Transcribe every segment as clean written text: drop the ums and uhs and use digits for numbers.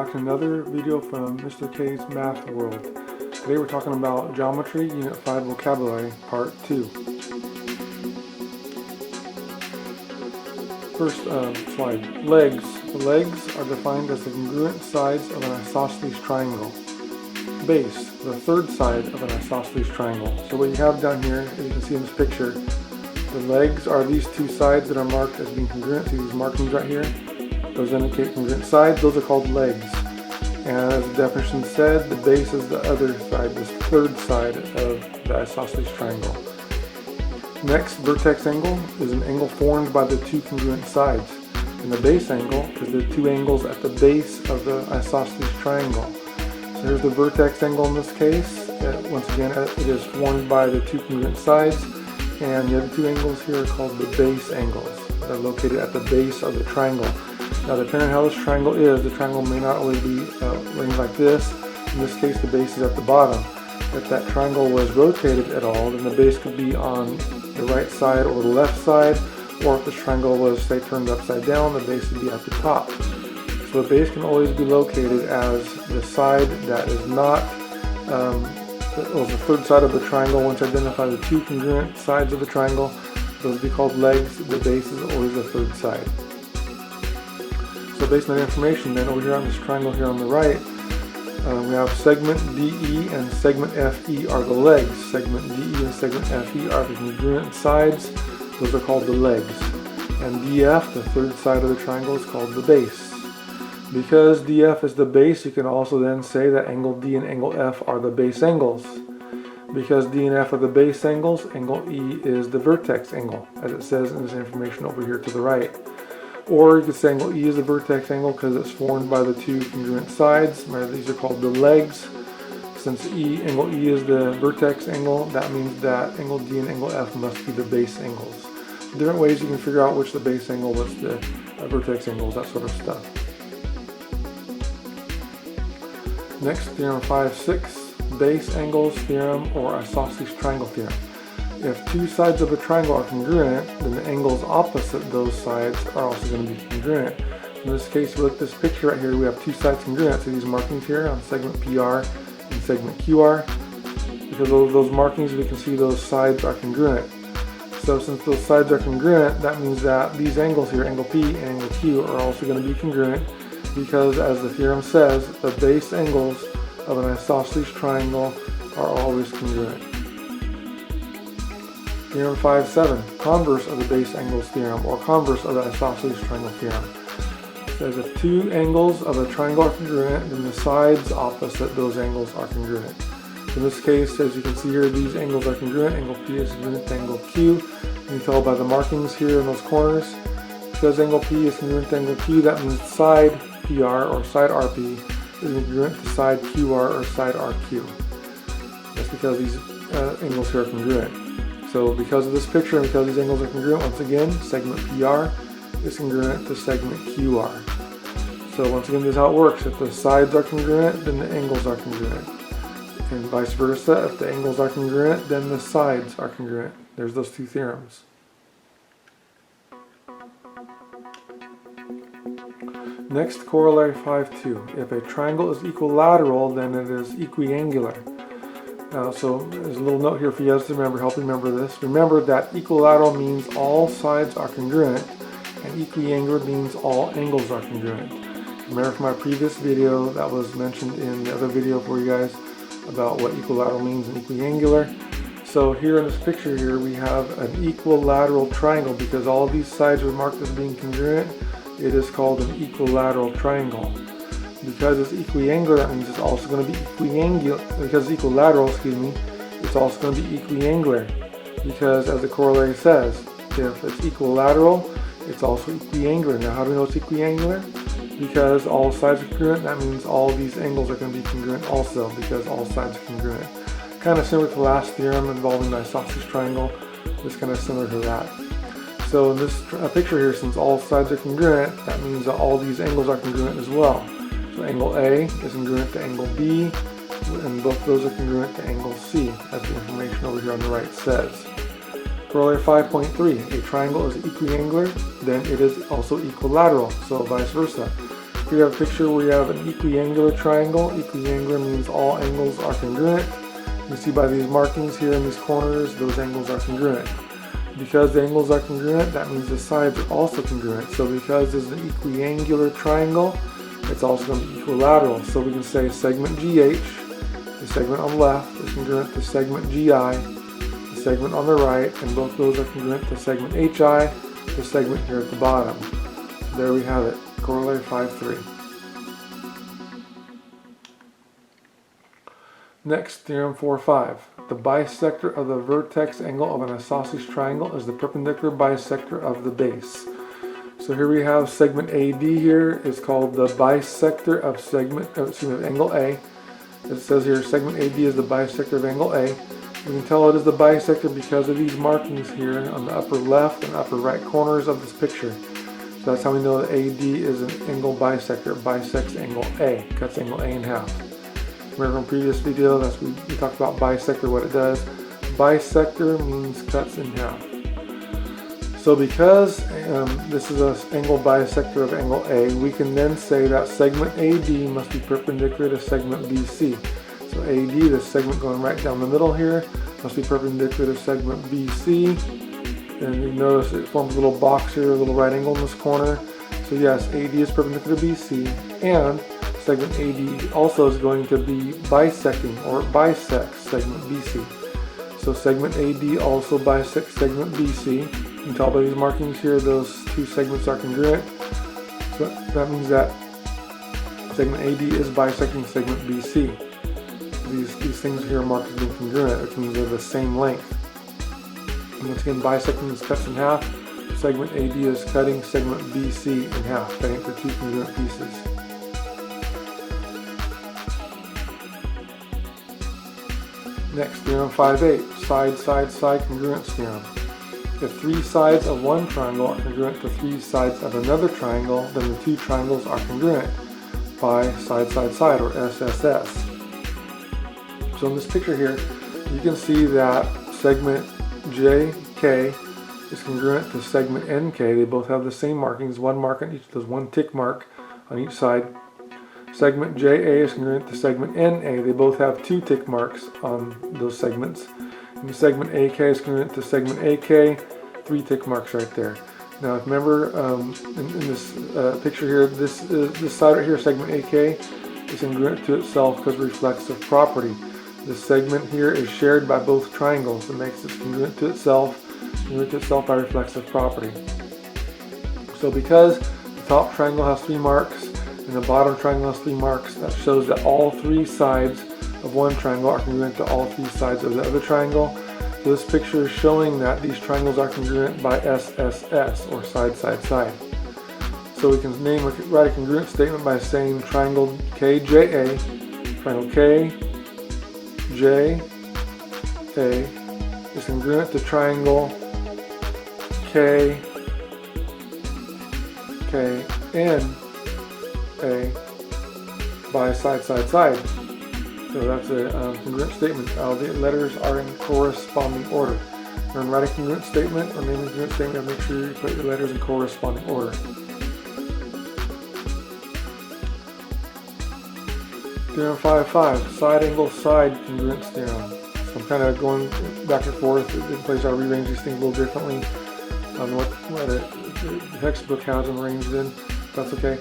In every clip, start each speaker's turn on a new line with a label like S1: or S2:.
S1: back to another video from Mr. K's Math World. Today we're talking about Geometry, Unit 5 Vocabulary, Part 2. First slide. Legs. The legs are defined as the congruent sides of an isosceles triangle. Base, the third side of an isosceles triangle. So what you have down here, as you can see in this picture, the legs are these two sides that are marked as being congruent. See these markings right here? Those indicate congruent sides. Those are called legs. And as the definition said, the base is the other side, this third side of the isosceles triangle. Next, vertex angle is an angle formed by the two congruent sides. And the base angle is the two angles at the base of the isosceles triangle. So here's the vertex angle in this case. Once again, it is formed by the two congruent sides. And the other two angles here are called the base angles. They're located at the base of the triangle. Now, depending on how this triangle is, the triangle may not always be arranged like this. In this case, the base is at the bottom. If that triangle was rotated at all, then the base could be on the right side or the left side. Or if this triangle was, say, turned upside down, the base would be at the top. So the base can always be located as the side that is not, the third side of the triangle. Once you identify the two congruent sides of the triangle, those would be called legs. The base is always the third side. So based on that information, then over here on this triangle here on the right, we have segment DE and segment FE are the legs. Segment DE and segment FE are the congruent sides. Those are called the legs. And DF, the third side of the triangle, is called the base. Because DF is the base, you can also then say that angle D and angle F are the base angles. Because D and F are the base angles, angle E is the vertex angle, as it says in this information over here to the right. Or you could say angle E is the vertex angle because it's formed by the two congruent sides. These are called the legs. Since angle E is the vertex angle, that means that angle D and angle F must be the base angles. Different ways you can figure out which the base angle, what's the vertex angles, that sort of stuff. Next, theorem 5-6, base angles theorem or isosceles triangle theorem. If two sides of a triangle are congruent, then the angles opposite those sides are also going to be congruent. In this case, we look at this picture right here, we have two sides congruent. So these markings here on segment PR and segment QR. Because of those markings, we can see those sides are congruent. So since those sides are congruent, that means that these angles here, angle P and angle Q, are also going to be congruent. Because as the theorem says, the base angles of an isosceles triangle are always congruent. Theorem 5-7, converse of the base angles theorem, or converse of the isosceles triangle theorem. It says if two angles of a triangle are congruent, then the sides opposite those angles are congruent. In this case, as you can see here, these angles are congruent. Angle P is congruent to angle Q. You can tell by the markings here in those corners. Because angle P is congruent to angle Q, that means side PR or side RP is congruent to side QR or side RQ. That's because these angles here are congruent. So because of this picture and because these angles are congruent, once again, segment PR is congruent to segment QR. So once again, this is how it works. If the sides are congruent, then the angles are congruent. And vice versa, if the angles are congruent, then the sides are congruent. There's those two theorems. Next, corollary 5-2. If a triangle is equilateral, then it is equiangular. So there's a little note here for you guys to remember, help remember this. Remember that equilateral means all sides are congruent, and equiangular means all angles are congruent. Remember from my previous video that was mentioned in the other video for you guys about what equilateral means and equiangular. So here in this picture here we have an equilateral triangle because all of these sides are marked as being congruent. It is called an equilateral triangle. Because it's equiangular, that means it's also going to be equiangular. Because it's equilateral, it's also going to be equiangular. Because as the corollary says, if it's equilateral, it's also equiangular. Now, how do we know it's equiangular? Because all sides are congruent, that means all these angles are going to be congruent also, because all sides are congruent. Kind of similar to the last theorem involving the isosceles triangle. It's kind of similar to that. So in this picture here, since all sides are congruent, that means that all these angles are congruent as well. So angle A is congruent to angle B, and both of those are congruent to angle C, as the information over here on the right says. Corollary 5.3, a triangle is equiangular, then it is also equilateral, so vice versa. we have a picture where you have an equiangular triangle. Equiangular means all angles are congruent. You see by these markings here in these corners, those angles are congruent. Because the angles are congruent, that means the sides are also congruent. So because this is an equiangular triangle, it's also going to be equilateral. So we can say segment GH, the segment on the left, is congruent to segment GI, the segment on the right, and both those are congruent to segment HI, the segment here at the bottom. So there we have it, corollary 5.3. Next, theorem 4.5. The bisector of the vertex angle of an isosceles triangle is the perpendicular bisector of the base. So here we have segment AD here is called the bisector of angle A. It says here segment AD is the bisector of angle A. We can tell it is the bisector because of these markings here on the upper left and upper right corners of this picture. So that's how we know that AD is an angle bisector. It bisects angle A, cuts angle A in half. Remember from previous video, we talked about bisector, what it does. Bisector means cuts in half. So because this is an angle bisector of angle A, we can then say that segment AD must be perpendicular to segment BC. So AD, the segment going right down the middle here, must be perpendicular to segment BC. And you notice it forms a little box here, a little right angle in this corner. So yes, AD is perpendicular to BC, and segment AD also is going to be bisecting or bisects segment BC. So segment AD also bisects segment BC. You can tell by these markings here, those two segments are congruent. So that means that segment AD is bisecting segment BC. These things here are marked as being congruent, which means they're the same length. And once again, bisecting is cuts in half. Segment AD is cutting segment BC in half, cutting it to two congruent pieces. Next, theorem 5.8, side congruence theorem. If three sides of one triangle are congruent to three sides of another triangle, then the two triangles are congruent by side or SSS. So in this picture here, you can see that segment JK is congruent to segment NK. They both have the same markings, one mark on each, there's one tick mark on each side. Segment JA is congruent to segment NA. They both have two tick marks on those segments. And segment AK is congruent to segment AK, three tick marks right there. Now if remember in this picture here, this side right here, segment AK, is congruent to itself because of reflexive property. This segment here is shared by both triangles. It makes it congruent to itself by reflexive property. So because the top triangle has three marks and the bottom triangle has three marks, that shows that all three sides of one triangle are congruent to all three sides of the other triangle. So this picture is showing that these triangles are congruent by SSS, or side. So we can write a congruent statement by saying triangle KJA, triangle KJA is congruent to triangle KNA by side. So that's a congruent statement. The letters are in corresponding order. When writing a congruent statement or naming a congruent statement, make sure you put your letters in corresponding order. Theorem 5.5, side angle side congruence theorem. So I'm kind of going back and forth in place. I rearrange these things a little differently on what the textbook has them arranged in. That's okay.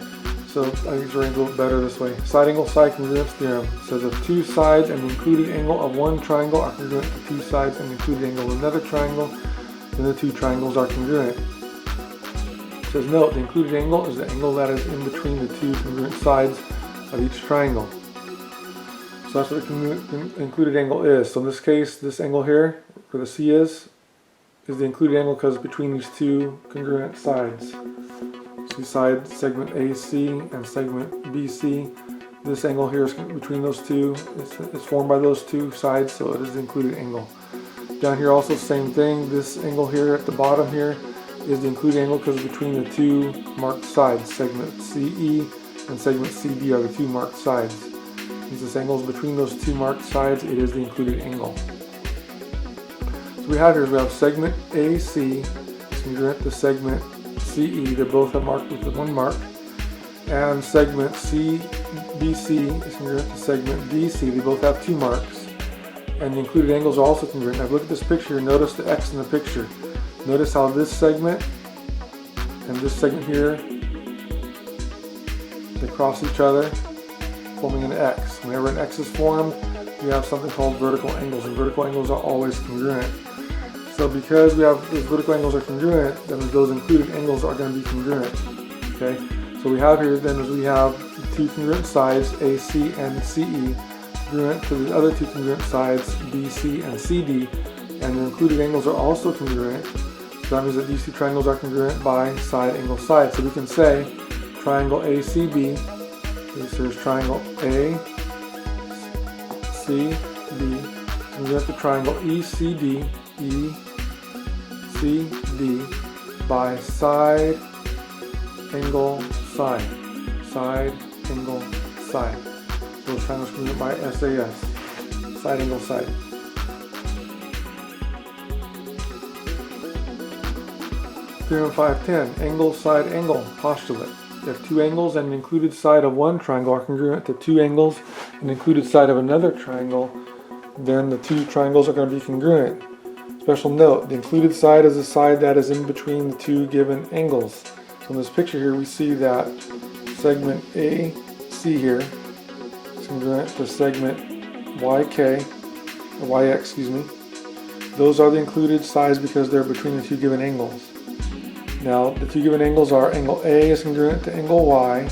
S1: So I think it's arranged a little better this way. Side angle side congruence theorem says if two sides and the included angle of one triangle are congruent to two sides and the included angle of another triangle, then the two triangles are congruent. It says note, the included angle is the angle that is in between the two congruent sides of each triangle. So that's what the included angle is. So in this case, this angle here, where the C is the included angle because it's between these two congruent sides. So side segment AC and segment BC. This angle here is between those two. It's formed by those two sides, so it is the included angle. Down here also same thing. This angle here at the bottom here is the included angle because it's between the two marked sides. Segment CE and segment CD are the two marked sides. Since this angle is between those two marked sides, it is the included angle. So we have segment AC is congruent to segment CE. They both have marked with one mark. and segment CBC is congruent to segment DC. They both have 2 marks, and the included angles are also congruent. Now if you look at this picture, notice the X in the picture. Notice how this segment and this segment here, they cross each other, forming an X. Whenever an X is formed, we have something called vertical angles, and vertical angles are always congruent. So because we have those vertical angles are congruent, then those included angles are going to be congruent. Okay, so we have here then is we have the 2 congruent sides, AC and CE, congruent to the other 2 congruent sides, BC and CD, and the included angles are also congruent. So that means that these 2 triangles are congruent by side, angle, side. So we can say triangle ACB, this is triangle ACB, congruent to triangle ECD, ECD by side, angle, side, side, angle, side. Those triangles congruent by SAS, side, angle, side. Theorem 510, angle, side, angle, postulate. If 2 angles and an included side of one triangle are congruent to 2 angles and included side of another triangle, then the 2 triangles are going to be congruent. Special note, the included side is the side that is in between the 2 given angles. So in this picture here we see that segment AC here is congruent to segment YK, or YX, excuse me. Those are the included sides because they're between the 2 given angles. Now the 2 given angles are angle A is congruent to angle Y,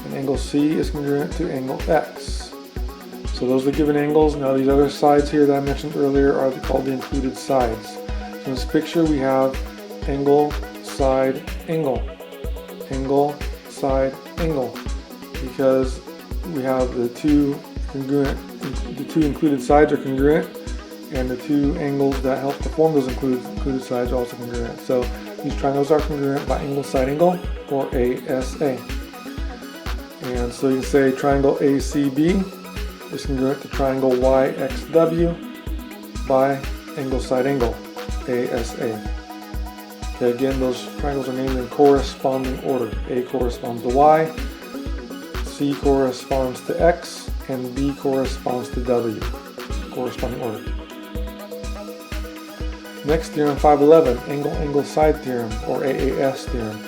S1: and angle C is congruent to angle X. So those are the given angles. Now these other sides here that I mentioned earlier are called the included sides. So in this picture we have angle, side, angle, angle, side, angle, because we have the 2 congruent, the 2 included sides are congruent, and the 2 angles that help to form those included sides are also congruent. So these triangles are congruent by angle, side, angle, or ASA. And so you can say triangle ACB is congruent to triangle YXW by angle, side, angle, ASA. Okay, again, those triangles are named in corresponding order. A corresponds to Y, C corresponds to X, and B corresponds to W. Corresponding order. Next, theorem 511, angle, angle, side theorem, or AAS theorem.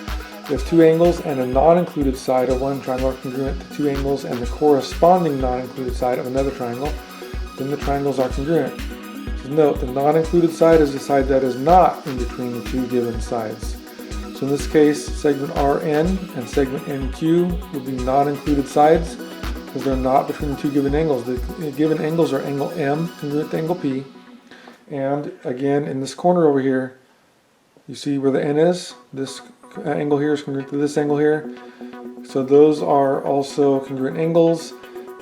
S1: If 2 angles and a non-included side of one triangle are congruent to 2 angles and the corresponding non-included side of another triangle, then the triangles are congruent. So note, the non-included side is the side that is not in between the 2 given sides. So in this case, segment RN and segment NQ would be non-included sides because they're not between the 2 given angles. The given angles are angle M congruent to angle P, and again in this corner over here, you see where the N is? This angle here is congruent to this angle here. So those are also congruent angles,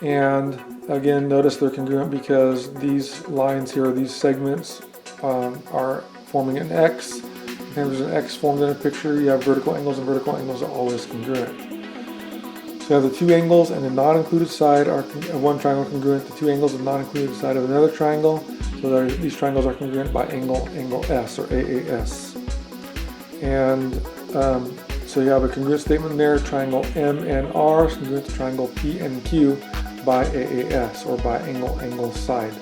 S1: and again notice they're congruent because these lines here, these segments are forming an X. And there's an X formed in a picture. You have vertical angles, and vertical angles are always congruent. So you have the 2 angles and the non-included side of one triangle congruent to 2 angles and non-included side of another triangle. So these triangles are congruent by angle, angle S, or AAS. And so you have a congruent statement there, triangle MNR is congruent to triangle PNQ by AAS, or by angle, angle, side.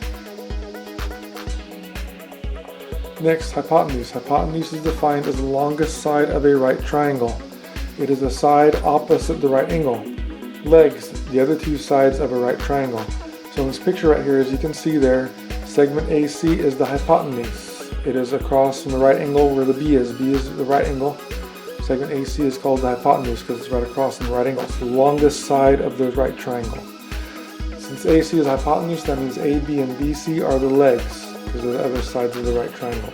S1: Next, hypotenuse. Hypotenuse is defined as the longest side of a right triangle. It is the side opposite the right angle. Legs, the other 2 sides of a right triangle. So in this picture right here, as you can see there, segment AC is the hypotenuse. It is across from the right angle where the B is. B is the right angle. Segment AC is called the hypotenuse because it's right across from the right angle. It's the longest side of the right triangle. Since AC is hypotenuse, that means AB and BC are the legs because they're the other sides of the right triangle.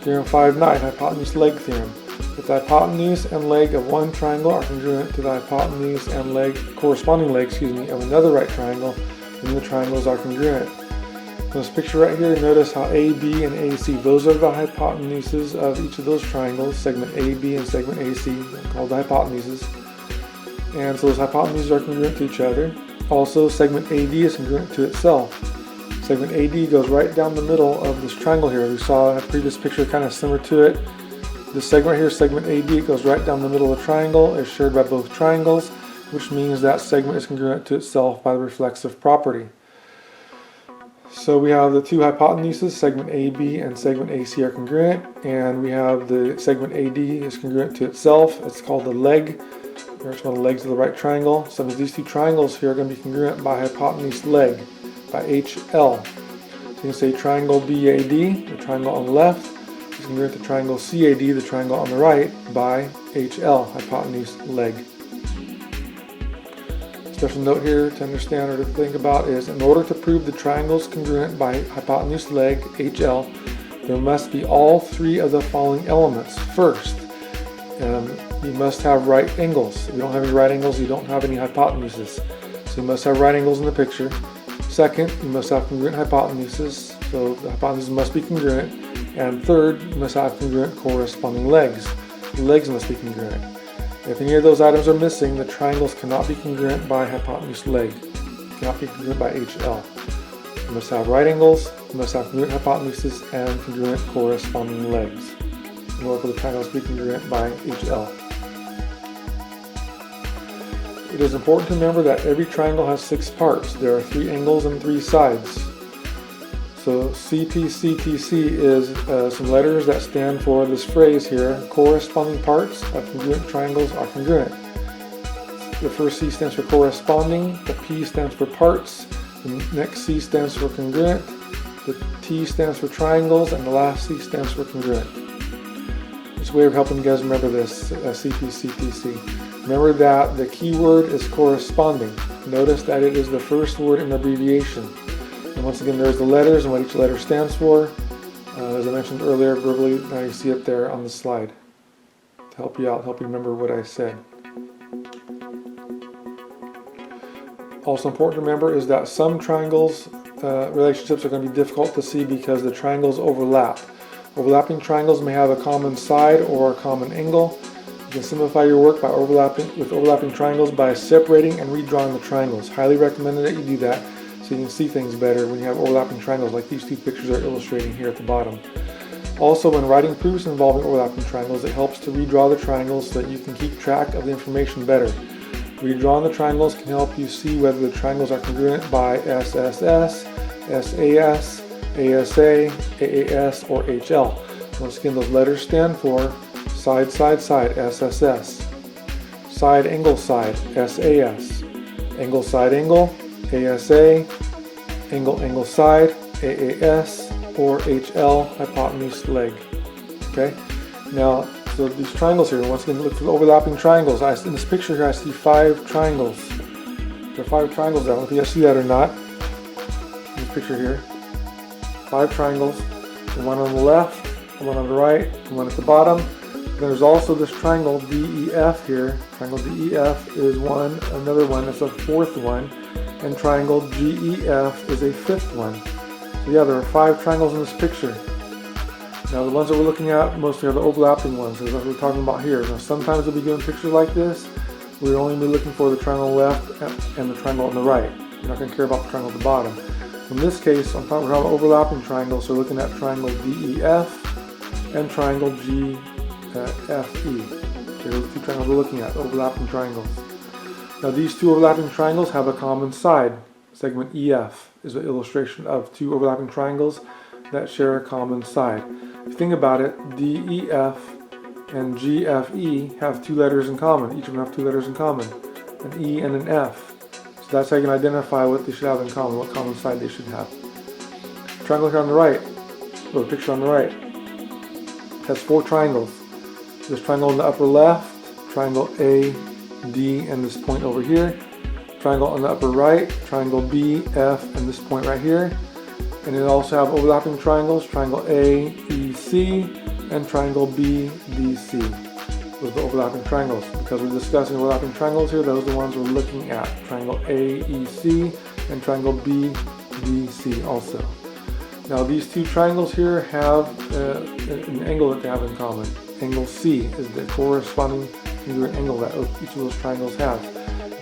S1: Theorem 5.9, hypotenuse leg theorem. If the hypotenuse and leg of one triangle are congruent to the hypotenuse and corresponding leg of another right triangle, then the triangles are congruent. In this picture right here, notice how AB and AC, those are the hypotenuses of each of those triangles. Segment AB and segment AC are called the hypotenuses. And so those hypotenuses are congruent to each other. Also, segment AD is congruent to itself. Segment AD goes right down the middle of this triangle here. We saw in a previous picture kind of similar to it. This segment here, segment AD, goes right down the middle of the triangle, is shared by both triangles, which means that segment is congruent to itself by the reflexive property. So we have the two hypotenuses, segment AB and segment AC are congruent, and we have the segment AD is congruent to itself. It's called the leg. Here's one of the legs of the right triangle. So these two triangles here are going to be congruent by hypotenuse leg, by HL. So you can say triangle BAD, the triangle on the left, is congruent to triangle CAD, the triangle on the right, by HL, hypotenuse leg. Special note here to understand or to think about is, in order to prove the triangle is congruent by hypotenuse leg, HL, there must be all three of the following elements. First, you must have right angles. If you don't have any right angles, you don't have any hypotenuses. So you must have right angles in the picture. Second, you must have congruent hypotenuses. So the hypotenuses must be congruent. And third, you must have congruent corresponding legs. The legs must be congruent. If any of those items are missing, the triangles cannot be congruent by hypotenuse leg. Cannot be congruent by HL. You must have right angles, you must have congruent hypotenuses, and congruent corresponding legs in order for the triangles to be congruent by HL. It is important to remember that every triangle has 6 parts. There are 3 angles and 3 sides. So CPCTC is some letters that stand for this phrase here: corresponding parts of congruent triangles are congruent. The first C stands for corresponding, the P stands for parts, the next C stands for congruent, the T stands for triangles, and the last C stands for congruent. It's a way of helping you guys remember this, CPCTC. Remember that the key word is corresponding. Notice that it is the first word in the abbreviation. And once again, there's the letters and what each letter stands for. As I mentioned earlier, verbally, now you see it there on the slide to help you out, help you remember what I said. Also important to remember is that some triangles relationships are going to be difficult to see because the triangles overlap. Overlapping triangles may have a common side or a common angle. You can simplify your work by overlapping triangles by separating and redrawing the triangles. Highly recommended that you do that, so you can see things better when you have overlapping triangles like these two pictures are illustrating here at the bottom. Also, when writing proofs involving overlapping triangles, it helps to redraw the triangles so that you can keep track of the information better. Redrawing the triangles can help you see whether the triangles are congruent by SSS, SAS, ASA, AAS, or HL. Once again, those letters stand for side, side, side, SSS, side, angle, side, SAS, angle, side, angle, ASA, angle, angle, side, AAS, or HL, hypotenuse leg. Okay? Now, so these triangles here, once again, look for the overlapping triangles. In this picture here, I see 5 triangles. There are 5 triangles there. I don't know if you guys see that or not. In this picture here, 5 triangles. The one on the left, the one on the right, the one at the bottom. Then there's also this triangle DEF here. Triangle DEF is another one. That's a 4th one. And triangle GEF is a 5th one. So yeah, there are 5 triangles in this picture. Now the ones that we're looking at mostly are the overlapping ones. That's what we're talking about here. Now sometimes we'll be doing pictures like this. We'll only be looking for the triangle on the left and the triangle on the right. You're not going to care about the triangle at the bottom. In this case, we're talking about overlapping triangles. So we're looking at triangle DEF and triangle GFE. Okay, those 2 triangles we're looking at, overlapping triangles. Now these 2 overlapping triangles have a common side. Segment EF is an illustration of 2 overlapping triangles that share a common side. If you think about it, DEF and GFE have 2 letters in common. Each of them have 2 letters in common, an E and an F. So that's how you can identify what they should have in common, what common side they should have. Triangle here on the right, or the picture on the right, has 4 triangles. This triangle in the upper left, triangle A, D, and this point over here. Triangle on the upper right, triangle B, F, and this point right here. And then also have overlapping triangles, triangle A, E, C, and triangle B, D, C. Those are the overlapping triangles. Because we're discussing overlapping triangles here, those are the ones we're looking at. Triangle A, E, C, and triangle B, D, C also. Now these 2 triangles here have an angle that they have in common. Angle C is the corresponding congruent angle that each of those triangles have.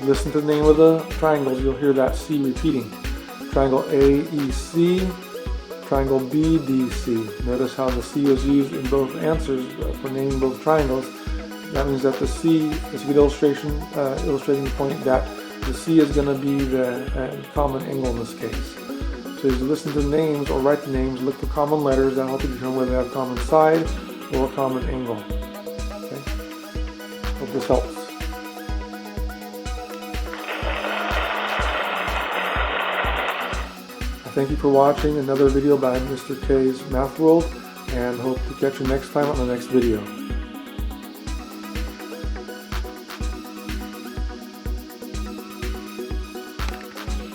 S1: Listen to the name of the triangles, you'll hear that C repeating. Triangle AEC, triangle BDC. Notice how the C is used in both answers for naming both triangles. That means that the C is a good illustration, illustrating the point that the C is going to be the common angle in this case. So as you listen to the names or write the names, look for common letters that help you determine whether they have a common side or a common angle. Okay? Hope this helps. Thank you for watching another video by Mr. K's Math World, and hope to catch you next time on the next video.